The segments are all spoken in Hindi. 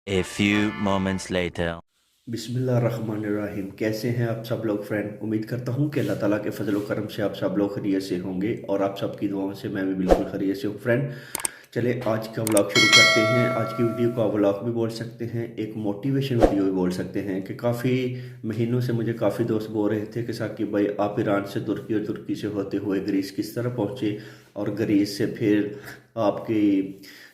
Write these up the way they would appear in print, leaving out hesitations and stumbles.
A few moments later. बिस्मिल्लाहिर्रहमानिर्रहीम। कैसे हैं आप सब लोग फ्रेंड। उम्मीद करता हूं कि अल्लाह ताला के फजल व करम से आप सब लोग खैरियत से होंगे और आप सबकी दुआओं से मैं भी बिल्कुल खैरियत से हूं फ्रेंड। चले आज का व्लॉग शुरू करते हैं। आज की वीडियो को आप व्लॉग भी बोल सकते हैं, एक मोटिवेशन वीडियो भी बोल सकते हैं कि काफ़ी महीनों से मुझे काफ़ी दोस्त बोल रहे थे कि साकिब भाई आप ईरान से तुर्की और तुर्की से होते हुए ग्रीस किस तरह पहुँचे और ग्रीस से फिर आपकी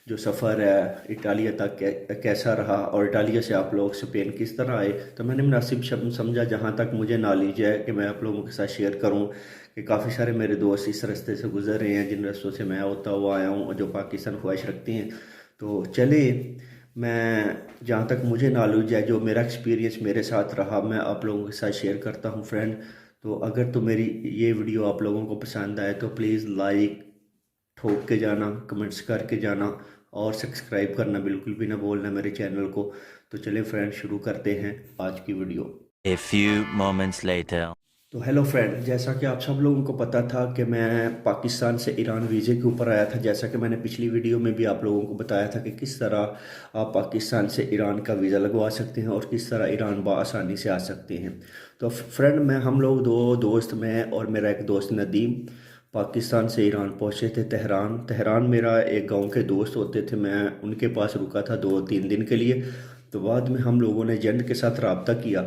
जो सफ़र है इटालिया तक कैसा रहा और इटालिया से आप लोग स्पेन किस तरह आए। तो मैंने मुनासिब शब्द समझा जहाँ तक मुझे नॉलेज है कि मैं आप लोगों के साथ शेयर करूँ कि काफ़ी सारे मेरे दोस्त इस रास्ते से गुजर रहे हैं जिन रास्तों से मैं होता हुआ आया हूँ और जो पाकिस्तान ख्वाहिश रखती हैं। तो चले मैं जहाँ तक मुझे नॉलेज है जो मेरा एक्सपीरियंस मेरे साथ रहा मैं आप लोगों के साथ शेयर करता हूँ फ्रेंड। तो अगर तो मेरी ये वीडियो आप लोगों को पसंद आए तो प्लीज़ लाइक ठोक के जाना, कमेंट्स करके जाना और सब्सक्राइब करना बिल्कुल भी ना भूलना मेरे चैनल को। तो चलिए फ्रेंड शुरू करते हैं आज की video. A few moments later. तो हेलो फ्रेंड, जैसा कि आप सब लोगों को पता था कि मैं पाकिस्तान से ईरान वीज़े के ऊपर आया था। जैसा कि मैंने पिछली वीडियो में भी आप लोगों को बताया था कि किस तरह आप पाकिस्तान से ईरान का वीज़ा लगवा सकते हैं और किस तरह ईरान बआसानी से आ सकते हैं। तो फ्रेंड मैं हम लोग दो दोस्त, मैं और मेरा एक दोस्त नदीम, पाकिस्तान से ईरान पहुंचे थे तेहरान। तेहरान मेरा एक गांव के दोस्त होते थे, मैं उनके पास रुका था 2-3 दिन के लिए। तो बाद में हम लोगों ने एजेंट के साथ रब्ता किया।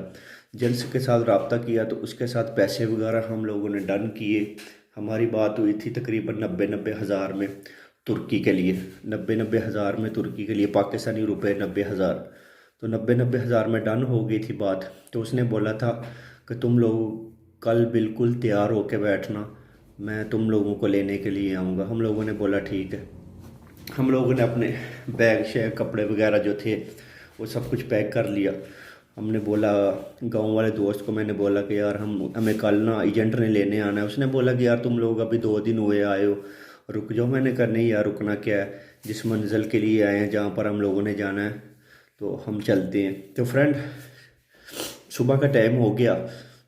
एजेंट्स के साथ रब्ता किया तो उसके साथ पैसे वगैरह हम लोगों ने डन किए। हमारी बात हुई थी तकरीबन 90-90 हज़ार में तुर्की के लिए, 90-90 हज़ार में तुर्की के लिए, पाकिस्तानी रुपए 90 हज़ार। तो 90-90 हज़ार में डन हो गई थी बात। तो उसने बोला था कि तुम लोग कल बिल्कुल तैयार होके बैठना, मैं तुम लोगों को लेने के लिए आऊँगा। हम लोगों ने बोला ठीक है। हम लोगों ने अपने बैग शैग कपड़े वगैरह जो थे वो सब कुछ पैक कर लिया। हमने बोला गांव वाले दोस्त को, मैंने बोला कि यार हमें कल ना एजेंट ने लेने आना है। उसने बोला कि यार तुम लोग अभी 2 दिन हुए आए हो, रुक जाओ। मैंने कहा नहीं यार रुकना क्या है, जिस मंजिल के लिए आए हैं जहाँ पर हम लोगों ने जाना है तो हम चलते हैं। तो फ्रेंड सुबह का टाइम हो गया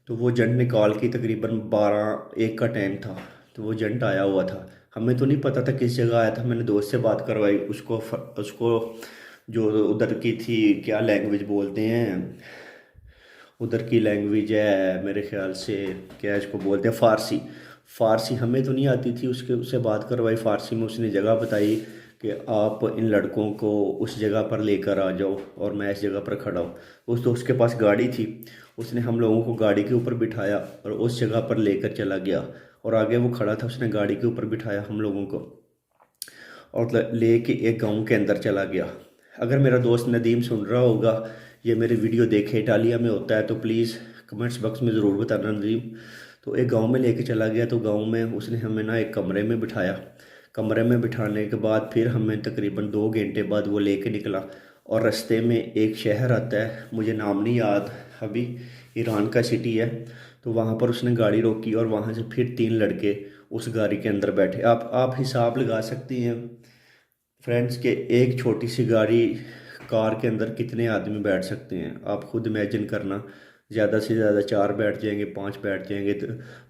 तो वो जंट निकाल की तकरीबन 12-1 का टाइम था। तो वो जंट आया हुआ था, हमें तो नहीं पता था किस जगह आया था। मैंने दोस्त से बात करवाई, उसको जो उधर की थी क्या लैंग्वेज बोलते हैं, उधर की लैंग्वेज है मेरे ख्याल से क्या इसको बोलते हैं, फ़ारसी। फ़ारसी हमें तो नहीं आती थी, उसके उससे बात करवाई फ़ारसी में। उसने जगह बताई कि आप इन लड़कों को उस जगह पर लेकर आ जाओ और मैं इस जगह पर खड़ा हूँ। उस दोस्त के पास गाड़ी थी, उसने हम लोगों को गाड़ी के ऊपर बिठाया और उस जगह पर लेकर चला गया। और आगे वो खड़ा था, उसने गाड़ी के ऊपर बिठाया हम लोगों को और ले के एक गांव के अंदर चला गया। अगर मेरा दोस्त नदीम सुन रहा होगा, ये मेरी वीडियो देखे इटालिया में होता है तो प्लीज़ कमेंट्स बॉक्स में ज़रूर बताना नदीम। तो एक गांव में लेके चला गया। तो गांव में उसने हमें ना एक कमरे में बिठाया। कमरे में बिठाने के बाद फिर हमें तकरीबन 2 घंटे बाद वो लेके निकला और रास्ते में एक शहर आता है, मुझे नाम नहीं याद अभी, ईरान का सिटी है। तो वहाँ पर उसने गाड़ी रोकी और वहाँ से फिर 3 लड़के उस गाड़ी के अंदर बैठे। आप हिसाब लगा सकती हैं फ्रेंड्स के एक छोटी सी गाड़ी कार के अंदर कितने आदमी बैठ सकते हैं। आप खुद इमेजिन करना, ज़्यादा से ज़्यादा 4 बैठ जाएंगे, 5 बैठ जाएंगे। तो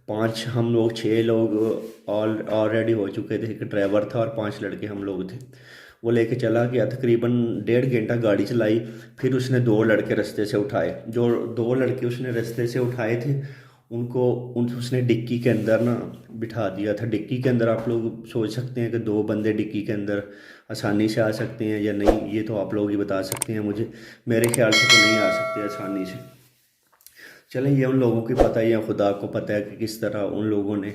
5 हम लोग, 6 लोग ऑलरेडी हो चुके थे। एक ड्राइवर था और 5 लड़के हम लोग थे। वो लेके चला गया, तकरीबन 1.5 घंटा गाड़ी चलाई। फिर उसने 2 लड़के रास्ते से उठाए। जो 2 लड़के उसने रास्ते से उठाए थे उनको उसने डिक्की के अंदर ना बिठा दिया था। डिक्की के अंदर आप लोग सोच सकते हैं कि 2 बंदे डिक्की के अंदर आसानी से आ सकते हैं या नहीं, ये तो आप लोग ही बता सकते हैं मुझे। मेरे ख्याल से तो नहीं आ सकते आसानी से। चलें ये उन लोगों की पता है या खुदा को पता है कि किस तरह उन लोगों ने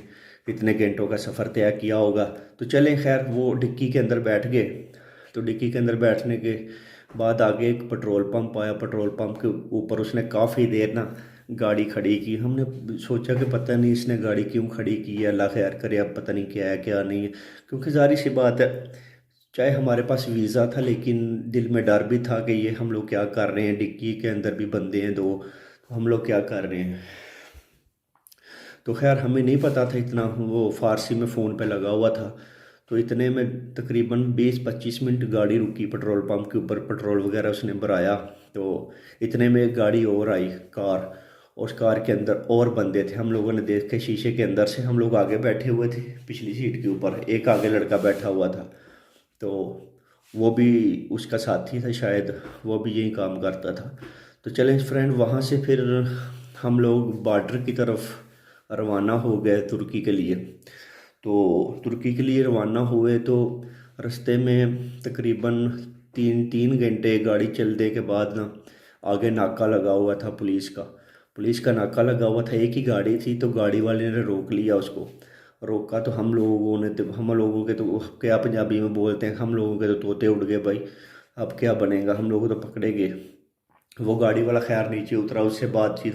इतने घंटों का सफ़र तय किया होगा। तो चलें खैर वो डिक्की के अंदर बैठ गए। तो डिक्की के अंदर बैठने के बाद आगे एक पेट्रोल पंप आया। पेट्रोल पंप के ऊपर उसने काफ़ी देर ना गाड़ी खड़ी की। हमने सोचा कि पता नहीं इसने गाड़ी क्यों खड़ी की है, अल्लाह खैर करे, अब पता नहीं क्या है क्या नहीं है। क्योंकि जाहिर सी बात है, चाहे हमारे पास वीज़ा था लेकिन दिल में डर भी था कि ये हम लोग क्या कर रहे हैं, डिक्की के अंदर भी बंदे हैं 2, तो हम लोग क्या कर रहे हैं। तो खैर हमें नहीं पता था इतना, वो फ़ारसी में फ़ोन पे लगा हुआ था। तो इतने में तकरीबन 20-25 मिनट गाड़ी रुकी पेट्रोल पंप के ऊपर, पेट्रोल वगैरह उसने भराया। तो इतने में एक गाड़ी और आई, कार। उस कार के अंदर और बंदे थे। हम लोगों ने देख के शीशे के अंदर से, हम लोग आगे बैठे हुए थे पिछली सीट के ऊपर, एक आगे लड़का बैठा हुआ था। तो वो भी उसका साथी था शायद, वो भी यही काम करता था। तो चलें फ्रेंड, वहाँ से फिर हम लोग बॉर्डर की तरफ रवाना हो गए तुर्की के लिए। तो तुर्की के लिए रवाना हुए तो रास्ते में तकरीबन तीन तीन घंटे गाड़ी चलने के बाद ना आगे नाका लगा हुआ था पुलिस का नाका लगा हुआ था। एक ही गाड़ी थी तो गाड़ी वाले ने रोक लिया उसको। रोका तो हम लोगों के तो क्या पंजाबी में बोलते हैं, हम लोगों के तो तोते उड़ गए भाई। अब क्या बनेगा, हम लोग तो पकड़े गए। वो गाड़ी वाला खैर नीचे उतरा, उससे बातचीत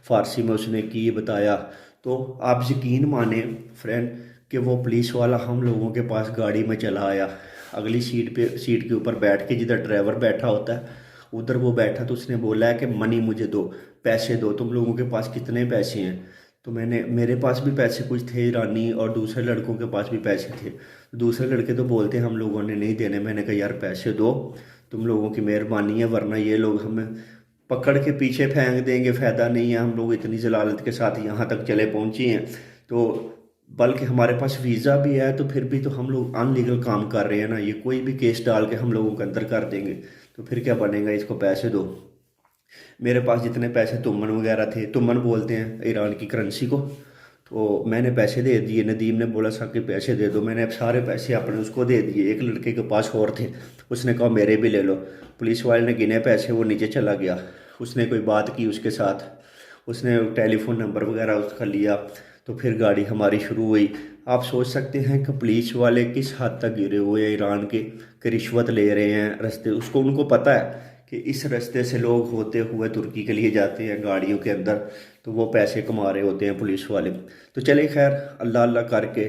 फारसी में उसने की, बताया। तो आप यकीन माने फ्रेंड कि वो पुलिस वाला हम लोगों के पास गाड़ी में चला आया। अगली सीट के ऊपर बैठ के, जिधर ड्राइवर बैठा होता है उधर वो बैठा। तो उसने बोला है कि मनी मुझे दो, पैसे दो, तुम लोगों के पास कितने पैसे हैं। तो मेरे पास भी पैसे कुछ थे ईरानी, और दूसरे लड़कों के पास भी पैसे थे। दूसरे लड़के तो बोलते हम लोगों ने नहीं देने। मैंने कहा यार पैसे दो, तुम लोगों की मेहरबानी है, वरना ये लोग हमें पकड़ के पीछे फेंक देंगे, फ़ायदा नहीं है। हम लोग इतनी जलालत के साथ यहाँ तक चले पहुँचे हैं। तो बल्कि हमारे पास वीज़ा भी है, तो फिर भी तो हम लोग अनलीगल काम कर रहे हैं ना। ये कोई भी केस डाल के हम लोगों को अंदर कर देंगे, तो फिर क्या बनेगा। इसको पैसे दो। मेरे पास जितने पैसे तुमन वगैरह थे, तुमन बोलते हैं ईरान की करेंसी को, तो मैंने पैसे दे दिए। नदीम ने बोला साहब के पैसे दे दो, मैंने अब सारे पैसे अपने उसको दे दिए। एक लड़के के पास और थे, उसने कहा मेरे भी ले लो। पुलिस वाले ने गिने पैसे, वो नीचे चला गया। उसने कोई बात की उसके साथ, उसने टेलीफोन नंबर वगैरह उसका लिया। तो फिर गाड़ी हमारी शुरू हुई। आप सोच सकते हैं कि पुलिस वाले किस हद तक गिरे हुए हैं ईरान के, कि रिश्वत ले रहे हैं रास्ते। उनको पता है कि इस रास्ते से लोग होते हुए तुर्की के लिए जाते हैं गाड़ियों के अंदर, तो वो पैसे कमा रहे होते हैं पुलिस वाले। तो चले खैर, अल्लाह अल्लाह करके,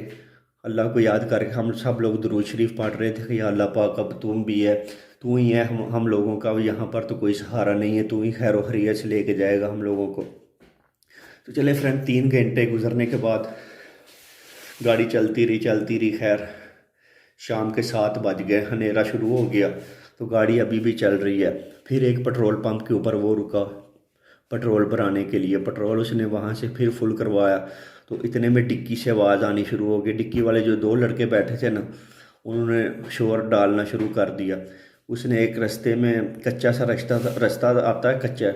अल्लाह को याद करके हम सब लोग दुरूद शरीफ पढ़ रहे थे कि या अल्लाह पाक अब तुम भी है, तू ही है हम लोगों का, यहाँ पर तो कोई सहारा नहीं है, तू ही खैर खैरियत से लेके जाएगा हम लोगों को। तो चले फ्रेंड, 3 घंटे गुजरने के बाद गाड़ी चलती रही। खैर शाम के 7 बज गए, अंधेरा शुरू हो गया। तो गाड़ी अभी भी चल रही है। फिर एक पेट्रोल पंप के ऊपर वो रुका पेट्रोल भराने के लिए। पेट्रोल उसने वहाँ से फिर फुल करवाया। तो इतने में डिक्की से आवाज़ आनी शुरू हो गई। डिक्की वाले जो 2 लड़के बैठे थे ना, उन्होंने शोर डालना शुरू कर दिया। उसने एक रास्ते में कच्चा सा रास्ता आता है, कच्चा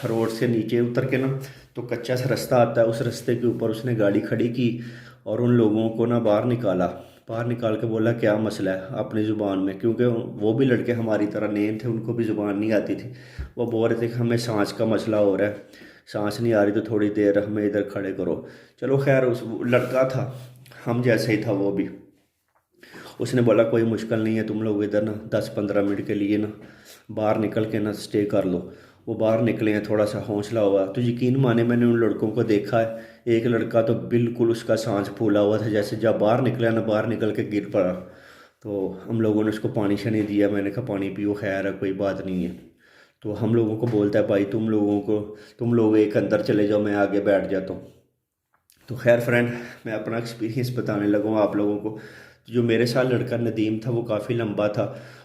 रोड से नीचे उतर के ना, तो कच्चा सा रास्ता आता है। उस रास्ते के ऊपर उसने गाड़ी खड़ी की और उन लोगों को ना बाहर निकाल के बोला क्या मसला है, अपनी ज़ुबान में, क्योंकि वो भी लड़के हमारी तरह नेम थे, उनको भी ज़ुबान नहीं आती थी। वो बोल रहे थे कि हमें सांस का मसला हो रहा है, सांस नहीं आ रही, तो थोड़ी देर हमें इधर खड़े करो। चलो खैर, उस लड़का था हम जैसे ही था वो भी। उसने बोला कोई मुश्किल नहीं है, तुम लोग इधर ना 10-15 मिनट के लिए ना बाहर निकल के ना स्टे कर लो। वो बाहर निकले हैं, थोड़ा सा हौसला हुआ। तो यकीन माने मैंने उन लड़कों को देखा है, एक लड़का तो बिल्कुल उसका सांस फूला हुआ था, जैसे जब बाहर निकला ना, बाहर निकल के गिर पड़ा। तो हम लोगों ने उसको पानी शनी दिया। मैंने कहा पानी पियो, खैर है, कोई बात नहीं है। तो हम लोगों को बोलता है भाई तुम लोग एक अंदर चले जाओ, मैं आगे बैठ जाता हूँ। तो खैर फ्रेंड, मैं अपना एक्सपीरियंस बताने लगा हूँ आप लोगों को। जो मेरे साथ लड़का नदीम था वो काफ़ी लंबा था,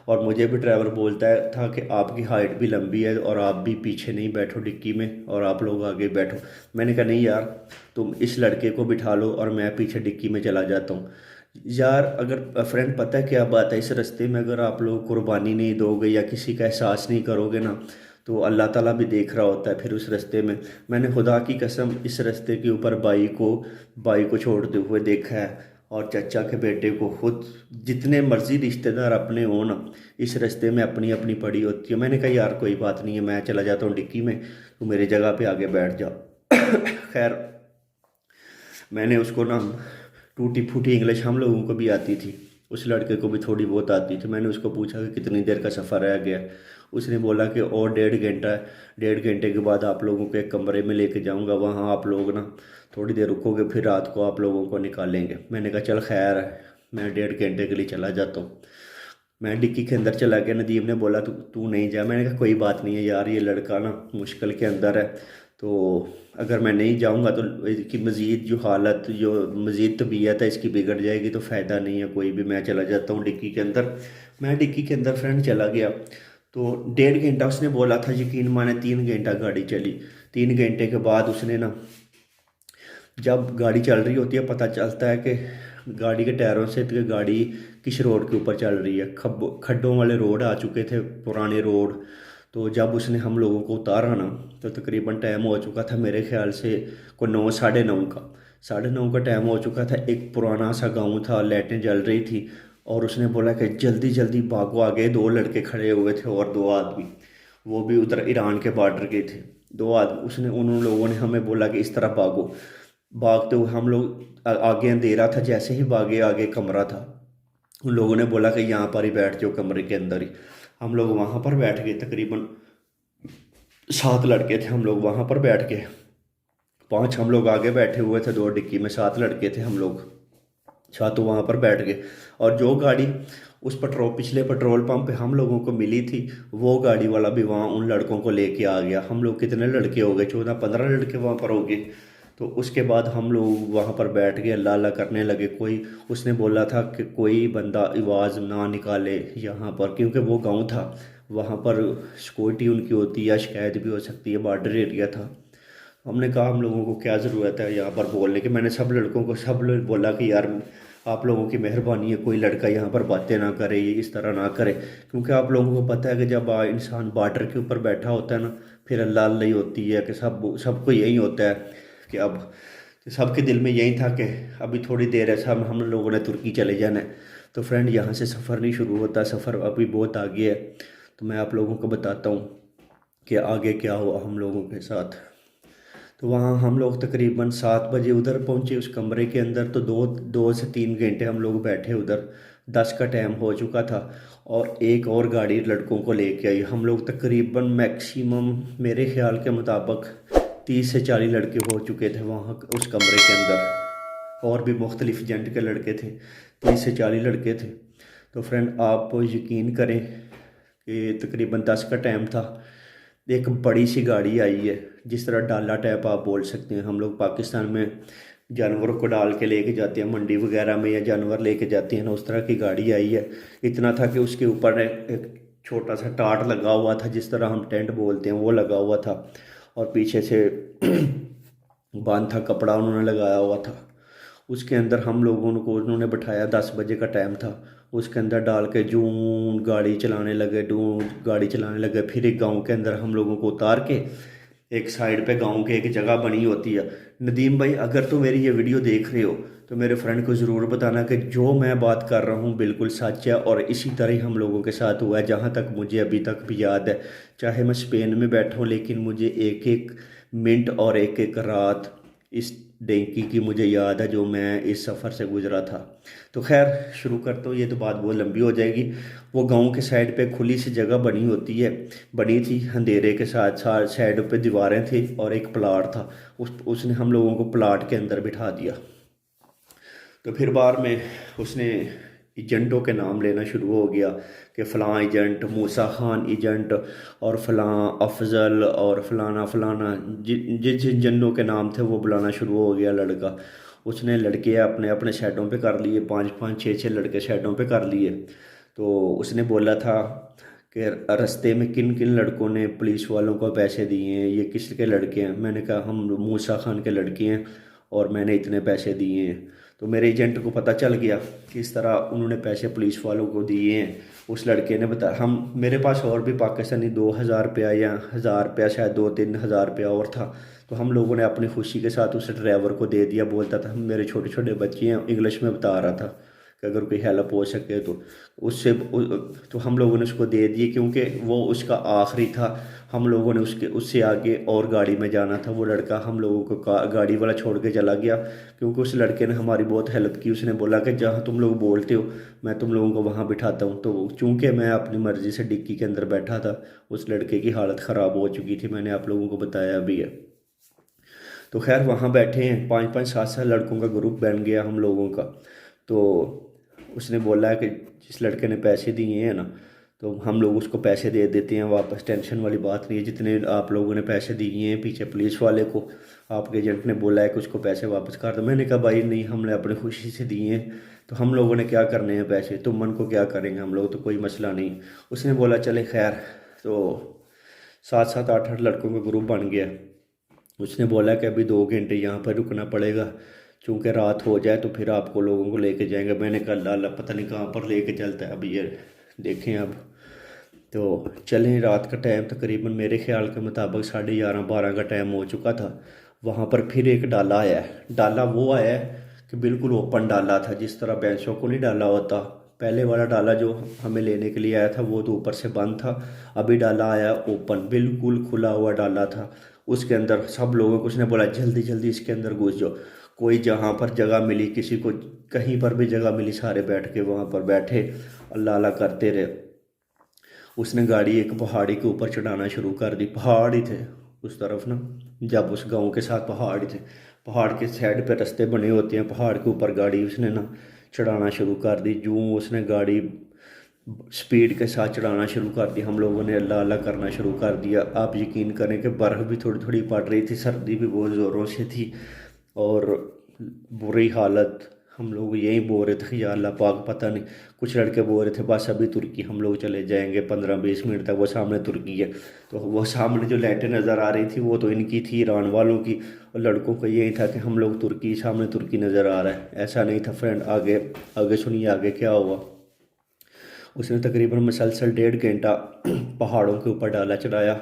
और मुझे भी ड्राइवर बोलता था कि आपकी हाइट भी लंबी है और आप भी पीछे नहीं बैठो डिक्की में, और आप लोग आगे बैठो। मैंने कहा नहीं यार, तुम इस लड़के को बिठा लो और मैं पीछे डिक्की में चला जाता हूँ। यार अगर फ्रेंड, पता है क्या बात है, इस रास्ते में अगर आप लोग कुर्बानी नहीं दोगे या किसी का एहसास नहीं करोगे ना, तो अल्लाह ताला भी देख रहा होता है फिर उस रास्ते में। मैंने खुदा की कसम इस रास्ते के ऊपर बाई को छोड़ते हुए देखा है, और चाचा के बेटे को खुद। जितने मर्जी रिश्तेदार अपने हो ना, इस रास्ते में अपनी अपनी पड़ी होती है। मैंने कहा यार कोई बात नहीं है, मैं चला जाता हूँ डिक्की में, तो मेरी जगह पे आगे बैठ जाओ। खैर मैंने उसको ना, टूटी फूटी इंग्लिश हम लोगों को भी आती थी, उस लड़के को भी थोड़ी बहुत आती थी। मैंने उसको पूछा कि कितनी देर का सफ़र रह गया। उसने बोला कि और 1.5 घंटा है, 1.5 घंटे के बाद आप लोगों को एक कमरे में लेके जाऊंगा, वहाँ आप लोग ना थोड़ी देर रुकोगे, फिर रात को आप लोगों को निकालेंगे। मैंने कहा चल खैर है, मैं 1.5 घंटे के लिए चला जाता हूँ। मैं डिक्की के अंदर चला गया। नदीम ने बोला तू तू नहीं जा। मैंने कहा कोई बात नहीं है यार, ये लड़का ना मुश्किल के अंदर है, तो अगर मैं नहीं जाऊंगा तो इसकी मज़ीद जो हालत, जो मज़ीद तबीयत है इसकी बिगड़ जाएगी, तो फ़ायदा नहीं है कोई भी। मैं चला जाता हूँ डिक्की के अंदर। मैं डिक्की के अंदर फ्रेंड चला गया। तो 1.5 घंटा उसने बोला था, यकीन माने 3 घंटा गाड़ी चली। 3 घंटे के बाद उसने ना, जब गाड़ी चल रही होती है पता चलता है कि गाड़ी के टायरों से कि गाड़ी किस रोड के ऊपर चल रही है। खड्डों वाले रोड आ चुके थे, पुराने रोड। तो जब उसने हम लोगों को उतारा ना, तो तकरीबन टाइम हो चुका था मेरे ख्याल से को 9 साढ़े 9 का, 9:30 का टाइम हो चुका था। एक पुराना सा गांव था, लाइटें जल रही थी, और उसने बोला कि जल्दी जल्दी भागो आगे। 2 लड़के खड़े हुए थे और 2 आदमी, वो भी उधर ईरान के बॉर्डर के थे। 2 आदमी, उसने उन लोगों ने हमें बोला कि इस तरह भागो। भागते हुए हम लोग आगे अंधेरा था, जैसे ही भागे आगे कमरा था। उन लोगों ने बोला कि यहाँ पर ही बैठ जाओ, कमरे के अंदर ही। हम लोग वहाँ पर बैठ गए, तकरीबन 7 लड़के थे, हम लोग वहाँ पर बैठ गए। 5 हम लोग आगे बैठे हुए थे, 2 डिक्की में, 7 लड़के थे हम लोग। तो वहाँ पर बैठ गए। और जो गाड़ी उस पिछले पेट्रोल पंप पे हम लोगों को मिली थी, वो गाड़ी वाला भी वहाँ उन लड़कों को लेके आ गया। हम लोग कितने लड़के हो गए, 14-15 लड़के वहाँ पर हो गए। तो उसके बाद हम लोग वहाँ पर बैठ गए, अल्लाह अल्लाह करने लगे। कोई, उसने बोला था कि कोई बंदा आवाज़ ना निकाले यहाँ पर, क्योंकि वो गाँव था, वहाँ पर सिक्योरिटी उनकी होती है या शिकायत भी हो सकती है, बॉर्डर एरिया था। हमने कहा हम लोगों को क्या ज़रूरत है यहाँ पर बोलने की। मैंने सब लड़कों को, सब लोग बोला कि यार आप लोगों की मेहरबानी है, कोई लड़का यहाँ पर बातें ना करे, ये इस तरह ना करे। क्योंकि आप लोगों को पता है कि जब इंसान बॉर्डर के ऊपर बैठा होता है ना, फिर अल्लाह अल्लाह ही होती है कि सबको यही होता है कि अब सबके दिल में यही था कि अभी थोड़ी देर है, सब हम लोगों ने तुर्की चले जाना है। तो फ्रेंड, यहाँ से सफ़र नहीं शुरू होता, सफ़र अभी बहुत आगे है। तो मैं आप लोगों को बताता हूँ कि आगे क्या हुआ हम लोगों के साथ। तो वहाँ हम लोग तकरीबन 7 बजे उधर पहुँचे उस कमरे के अंदर। तो 2 से 3 घंटे हम लोग बैठे उधर। 10 का टाइम हो चुका था, और एक और गाड़ी लड़कों को लेके आई। हम लोग तकरीबन मैक्सिमम मेरे ख्याल के मुताबिक 30 से 40 लड़के हो चुके थे वहाँ उस कमरे के अंदर, और भी मुख्तलिफ एजेंट के लड़के थे। 30 से 40 लड़के थे। तो फ्रेंड, आप यकीन करें कि तकरीबन 10 का टाइम था, एक बड़ी सी गाड़ी आई है, जिस तरह डाला टाइप आप बोल सकते हैं। हम लोग पाकिस्तान में जानवरों को डाल के लेके जाते हैं मंडी वगैरह में, या जानवर लेके जाते हैं ना, उस तरह की गाड़ी आई है। इतना था कि उसके ऊपर एक छोटा सा टाट लगा हुआ था, जिस तरह हम टेंट बोलते हैं, वो लगा हुआ था, और पीछे से बांध था, कपड़ा उन्होंने लगाया हुआ था। उसके अंदर हम लोगों को उन्होंने बिठाया, 10 बजे का टाइम था। उसके अंदर डाल के जून गाड़ी चलाने लगे, गाड़ी चलाने लगे। फिर एक गांव के अंदर हम लोगों को उतार के एक साइड पे, गांव के एक जगह बनी होती है। नदीम भाई, अगर तो मेरी ये वीडियो देख रहे हो तो मेरे फ्रेंड को ज़रूर बताना कि जो मैं बात कर रहा हूँ बिल्कुल सच है, और इसी तरह ही हम लोगों के साथ हुआ है, जहाँ तक मुझे अभी तक भी याद है। चाहे मैं स्पेन में बैठा हूँ, लेकिन मुझे एक एक मिनट और एक एक रात इस डेंकी की मुझे याद है, जो मैं इस सफ़र से गुजरा था। तो खैर, शुरू करता हूँ, ये तो बात बहुत लंबी हो जाएगी। वो गांव के साइड पे खुली सी जगह बनी होती है, बनी थी अंधेरे के साथ साथ, साइड पे दीवारें थी और एक प्लाट था। उसने हम लोगों को प्लाट के अंदर बिठा दिया। तो फिर बाद में उसने एजेंटों के नाम लेना शुरू हो गया कि फ़लाँ एजेंट, मूसा खान एजेंट, और फ़लाँ अफजल, और फ़लाना फ़लाना, जिस जिन जन्नों के नाम थे वो बुलाना शुरू हो गया लड़का। उसने लड़के अपने अपने साइडों पे कर लिए, 5-5 6-6 लड़के साइडों पे कर लिए। तो उसने बोला था कि रास्ते में किन किन लड़कों ने पुलिस वालों को पैसे दिए हैं, ये किसके लड़के हैं। मैंने कहा हम मूसा खान के लड़के हैं, और मैंने इतने पैसे दिए हैं। तो मेरे एजेंट को पता चल गया कि इस तरह उन्होंने पैसे पुलिस वालों को दिए हैं। उस लड़के ने बताया, हम मेरे पास और भी पाकिस्तानी 2,000 रुपया या 1,000 रुपया, शायद 2-3 हज़ार रुपया और था। तो हम लोगों ने अपनी खुशी के साथ उस ड्राइवर को दे दिया। बोलता था हम मेरे छोटे छोटे बच्चे हैं, इंग्लिश में बता रहा था कि अगर कोई हेल्प हो सके तो उससे। तो हम लोगों ने उसको दे दिए, क्योंकि वो उसका आखिरी था। हम लोगों ने उससे आगे और गाड़ी में जाना था। वो लड़का हम लोगों को गाड़ी वाला छोड़ के चला गया, क्योंकि उस लड़के ने हमारी बहुत हेल्प की। उसने बोला कि जहाँ तुम लोग बोलते हो मैं तुम लोगों को वहाँ बिठाता हूँ। तो चूँकि मैं अपनी मर्ज़ी से डिक्की के अंदर बैठा था, उस लड़के की हालत ख़राब हो चुकी थी, मैंने आप लोगों को बताया भी है। तो खैर, वहाँ बैठे हैं, 5-5 7-7 लड़कों का ग्रुप बन गया हम लोगों का। तो उसने बोला कि जिस लड़के ने पैसे दिए हैं ना, तो हम लोग उसको पैसे दे देते हैं वापस, टेंशन वाली बात नहीं है। जितने आप लोगों ने पैसे दिए हैं पीछे पुलिस वाले को, आपके एजेंट ने बोला है कि उसको पैसे वापस कर दो। मैंने कहा भाई नहीं, हमने अपनी खुशी से दिए हैं, तो हम लोगों ने क्या करने हैं पैसे, तुम मन को क्या करेंगे, हम लोग तो कोई मसला नहीं। उसने बोला चले खैर। तो 7-7 8-8 लड़कों का ग्रुप बन गया। उसने बोला कि अभी 2 घंटे यहाँ पर रुकना पड़ेगा। चूँकि रात हो जाए तो फिर आपको लोगों को लेके जाएंगे। मैंने कहा लाला पता नहीं कहाँ पर लेके चलता है। अब ये देखें अब तो चलें। रात का टाइम तकरीबन मेरे ख्याल के मुताबिक 11:30-12 का टाइम हो चुका था। वहाँ पर फिर एक डाला आया है। डाला वो आया है कि बिल्कुल ओपन डाला था, जिस तरह भैंसों को नहीं डाला होता। पहले वाला डाला जो हमें लेने के लिए आया था वो तो ऊपर से बंद था। अभी डाला आया ओपन, बिल्कुल खुला हुआ डाला था। उसके अंदर सब लोगों को उसने बोला जल्दी जल्दी इसके अंदर घुस जाओ। कोई जहाँ पर जगह मिली, किसी को कहीं पर भी जगह मिली, सारे बैठ के वहाँ पर बैठे अल्लाह अल्लाह करते रहे। उसने गाड़ी एक पहाड़ी के ऊपर चढ़ाना शुरू कर दी। पहाड़ ही थे उस तरफ ना, जब उस गांव के साथ पहाड़ ही थे। पहाड़ के साइड पे रास्ते बने होते हैं, पहाड़ के ऊपर गाड़ी उसने ना चढ़ाना शुरू कर दी। यूँ उसने गाड़ी स्पीड के साथ चढ़ाना शुरू कर दी। हम लोगों ने अल्लाह अल्लाह करना शुरू कर दिया। आप यकीन करें कि बर्फ़ भी थोड़ी थोड़ी पड़ रही थी, सर्दी भी बहुत ज़ोरों से थी और बुरी हालत। हम लोग यही बोल रहे थे कि या अल्लाह पाक, पता नहीं, कुछ लड़के बोल रहे थे बस अभी तुर्की हम लोग चले जाएंगे 15-20 मिनट तक, वो सामने तुर्की है। तो वो सामने जो लाइटें नज़र आ रही थी वो तो इनकी थी, ईरान वालों की। और लड़कों को यही था कि हम लोग तुर्की, सामने तुर्की नज़र आ रहा है। ऐसा नहीं था फ्रेंड। आगे आगे सुनिए आगे क्या हुआ। उसने तकरीबन मुसलसल 1.5 घंटा पहाड़ों के ऊपर डाला चलाया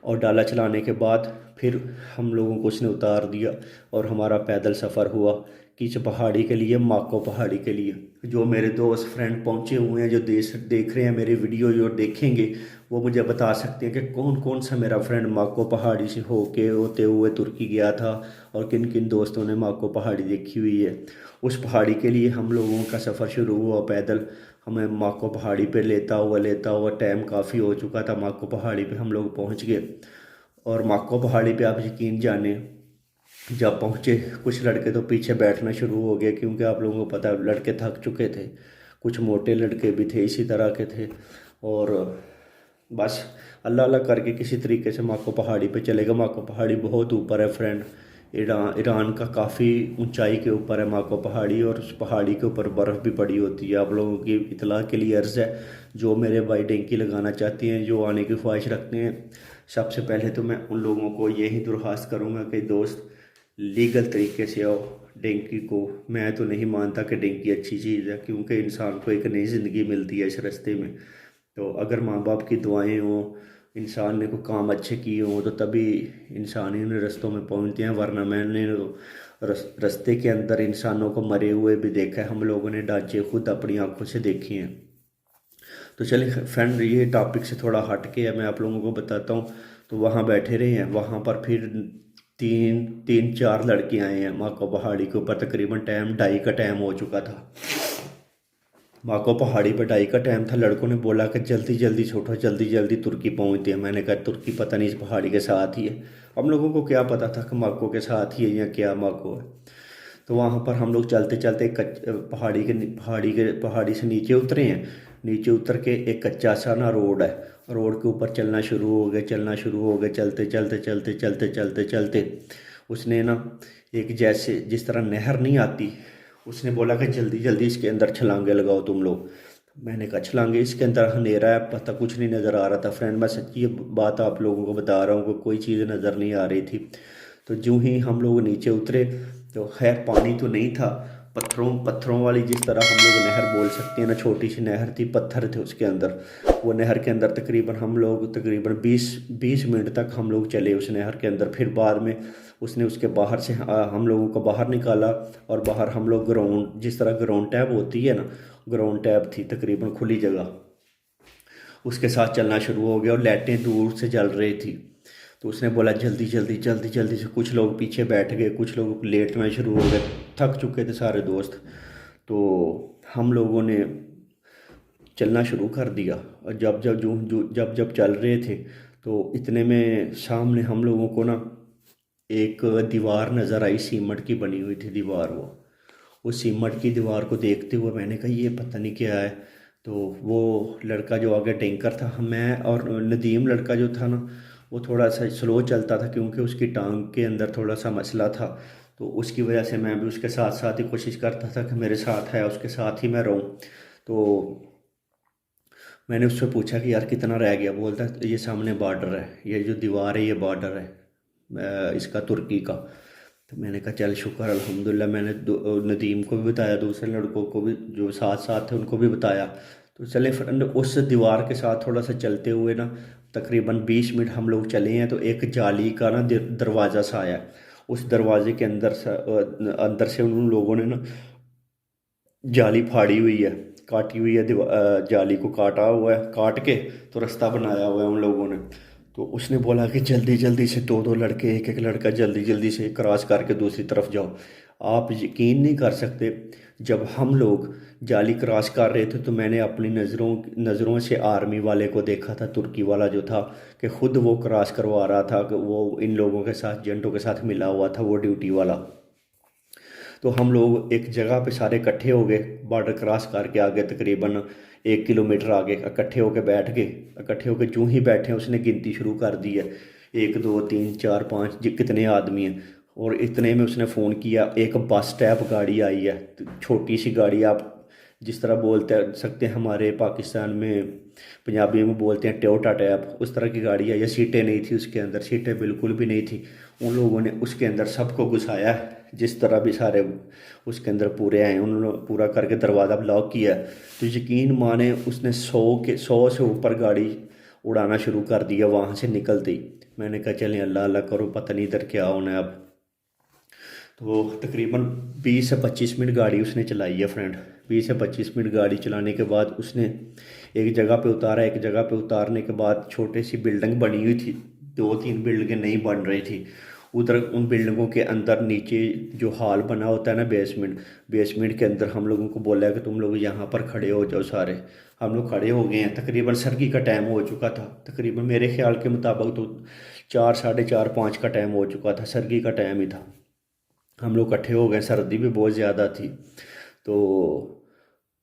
और डाला चलाने के बाद फिर हम लोगों को उसने उतार दिया और हमारा पैदल सफ़र हुआ किस पहाड़ी के लिए, माको पहाड़ी के लिए। जो मेरे दोस्त फ्रेंड पहुंचे हुए हैं, जो देख रहे हैं मेरी वीडियो, जो देखेंगे वो मुझे बता सकते हैं कि कौन कौन सा मेरा फ्रेंड माको पहाड़ी से होते हुए तुर्की गया था और किन किन दोस्तों ने माको पहाड़ी देखी हुई है। उस पहाड़ी के लिए हम लोगों का सफ़र शुरू हुआ पैदल। हमें माको पहाड़ी पे लेता हुआ टाइम काफ़ी हो चुका था। माको पहाड़ी पे हम लोग पहुंच गए और माको पहाड़ी पे आप यकीन जाने जब पहुंचे कुछ लड़के तो पीछे बैठना शुरू हो गए, क्योंकि आप लोगों को पता है लड़के थक चुके थे। कुछ मोटे लड़के भी थे इसी तरह के थे। और बस अल्लाह अल्लाह करके किसी तरीके से माको पहाड़ी पे चले गए। माको पहाड़ी बहुत ऊपर है फ्रेंड, ईरान का काफ़ी ऊंचाई के ऊपर है माको पहाड़ी। और उस पहाड़ी के ऊपर बर्फ़ भी पड़ी होती है। आप लोगों की इतला के लिए अर्ज़ है, जो मेरे भाई डेंकी लगाना चाहते हैं, जो आने की ख्वाहिश रखते हैं, सबसे पहले तो मैं उन लोगों को यही दरख्वास्त करूँगा कि दोस्त लीगल तरीके से आओ। डेंकी को मैं तो नहीं मानता कि डेंकी अच्छी चीज़ है, क्योंकि इंसान को एक नई ज़िंदगी मिलती है इस रास्ते में। तो अगर माँ बाप की दुआएं हों, इंसान ने कोई काम अच्छे किए हों, तो तभी इंसान इन रास्तों में पहुँचते हैं। वरना मैंने रास्ते के अंदर इंसानों को मरे हुए भी देखा है। हम लोगों ने ढांचे खुद अपनी आंखों से देखे हैं। तो चलिए फ्रेंड, ये टॉपिक से थोड़ा हट के मैं आप लोगों को बताता हूँ। तो वहाँ बैठे रहे हैं, वहाँ पर फिर तीन तीन चार लड़के आए हैं माको पहाड़ी के ऊपर। तकरीबन टाइम 2:30 का टाइम हो चुका था। माको पहाड़ी पर 2:30 का टाइम था। लड़कों ने बोला कि जल्दी जल्दी छोड़ो, जल्दी जल्दी तुर्की पहुँचते हैं। मैंने कहा तुर्की पता नहीं इस पहाड़ी के साथ ही है। हम लोगों को क्या पता था कि माको के साथ ही है या क्या माको है। तो वहाँ पर हम लोग चलते चलते पहाड़ी से नीचे उतरे हैं। नीचे उतर के एक कच्चा सा ना रोड है, रोड के ऊपर चलना शुरू हो गए। चलते चलते चलते चलते चलते चलते उसने ना एक, जैसे जिस तरह नहर नहीं आती, उसने बोला कि जल्दी जल्दी इसके अंदर छलांगे लगाओ तुम लोग। मैंने कहा छलांगे, इसके अंदर अंधेरा है, पता कुछ नहीं नज़र आ रहा था फ्रेंड। मैं सच्ची बात आप लोगों को बता रहा हूँ कि कोई चीज़ नज़र नहीं आ रही थी। तो यूँ ही हम लोग नीचे उतरे तो खैर पानी तो नहीं था, पत्थरों पत्थरों वाली, जिस तरह हम लोग नहर बोल सकते हैं ना, छोटी सी नहर थी, पत्थर थे उसके अंदर। वो नहर के अंदर तकरीबन 20 मिनट तक हम लोग चले उस नहर के अंदर। फिर बाद में उसने उसके बाहर से हम लोगों को बाहर निकाला और बाहर हम लोग ग्राउंड, जिस तरह ग्राउंड टैब होती है ना, ग्राउंड टैब थी तकरीबन खुली जगह, उसके साथ चलना शुरू हो गया और लाइटें दूर से जल रही थी। तो उसने बोला जल्दी जल्दी जल्दी जल्दी से। कुछ लोग पीछे बैठ गए, कुछ लोग लेटना शुरू हो गए, थक चुके थे सारे दोस्त। तो हम लोगों ने चलना शुरू कर दिया और जब जब चल रहे थे तो इतने में सामने हम लोगों को ना एक दीवार नज़र आई, सीमेंट की बनी हुई थी दीवार। वो उस सीमेंट की दीवार को देखते हुए मैंने कहा ये पता नहीं क्या है। तो वो लड़का जो आगे टैंकर था, मैं और नदीम लड़का जो था ना, वो थोड़ा सा स्लो चलता था क्योंकि उसकी टांग के अंदर थोड़ा सा मसला था। तो उसकी वजह से मैं भी उसके साथ साथ ही कोशिश करता था कि मेरे साथ है उसके साथ ही मैं रहूं। तो मैंने उससे पूछा कि यार कितना रह गया। बोलता ये सामने बॉर्डर है, ये जो दीवार है ये बॉर्डर है इसका, तुर्की का। तो मैंने कहा चल शुक्र अल्हम्दुलिल्लाह। मैंने नदीम को भी बताया, दूसरे लड़कों को भी जो साथ साथ थे उनको भी बताया। तो चले फ्रेंड, उस दीवार के साथ थोड़ा सा चलते हुए ना तकरीबन 20 मिनट हम लोग चले हैं, तो एक जाली का ना दरवाज़ा सा आया। उस दरवाजे के अंदर से उन लोगों ने ना जाली फाड़ी हुई है, काटी हुई है, जाली को काटा हुआ है, काट के तो रास्ता बनाया हुआ है उन लोगों ने। तो उसने बोला कि जल्दी जल्दी से दो दो लड़के, एक एक लड़का जल्दी जल्दी से क्रॉस करके दूसरी तरफ जाओ। आप यकीन नहीं कर सकते, जब हम लोग जाली क्रॉस कर रहे थे तो मैंने अपनी नज़रों से आर्मी वाले को देखा था, तुर्की वाला जो था, कि खुद वो क्रॉस करवा रहा था, कि वो इन लोगों के साथ, जेंटों के साथ मिला हुआ था, वो ड्यूटी वाला। तो हम लोग एक जगह पे सारे इकट्ठे हो गए, बॉर्डर क्रॉस करके आगे तकरीबन 1 किलोमीटर आगे इकट्ठे होके बैठ गए। इकट्ठे होके जूं ही बैठे उसने गिनती शुरू कर दी है, 1 2 3 4 5 कितने आदमी हैं। और इतने में उसने फ़ोन किया, एक बस टैप गाड़ी आई है, तो छोटी सी गाड़ी, आप जिस तरह बोलते सकते हैं हमारे पाकिस्तान में पंजाबी में बोलते हैं टोयोटा टैप, उस तरह की गाड़ी आई है। सीटें नहीं थी उसके अंदर, सीटें बिल्कुल भी नहीं थी। उन लोगों ने उसके अंदर सबको घुसाया, जिस तरह भी सारे उसके अंदर पूरे आए, उन्होंने पूरा करके दरवाज़ा ब्लॉक किया। तो यकीन माने उसने 100 से ऊपर गाड़ी उड़ाना शुरू कर दिया वहाँ से निकलते ही। मैंने कहा चलें अल्लाह अल्लाह करो, पता नहीं इधर क्या होना है अब। तो तकरीबन 20 से 25 मिनट गाड़ी उसने चलाई है फ्रेंड। 20 से 25 मिनट गाड़ी चलाने के बाद उसने एक जगह पे उतारा। एक जगह पे उतारने के बाद छोटी सी बिल्डिंग बनी हुई थी, 2 3 बिल्डिंगें नहीं बन रही थी उधर। उन बिल्डिंगों के अंदर नीचे जो हॉल बना होता है ना, बेसमेंट के अंदर हम लोगों को बोला कि तुम लोग यहाँ पर खड़े हो जाओ सारे। हम लोग खड़े हो गए हैं। तकरीबन सर्दी का टाइम हो चुका था, तकरीबन मेरे ख्याल के मुताबिक तो 4 साढ़े 4 5 का टाइम हो चुका था, सर्दी का टाइम ही था। हम लोग इकट्ठे हो गए, सर्दी भी बहुत ज़्यादा थी। तो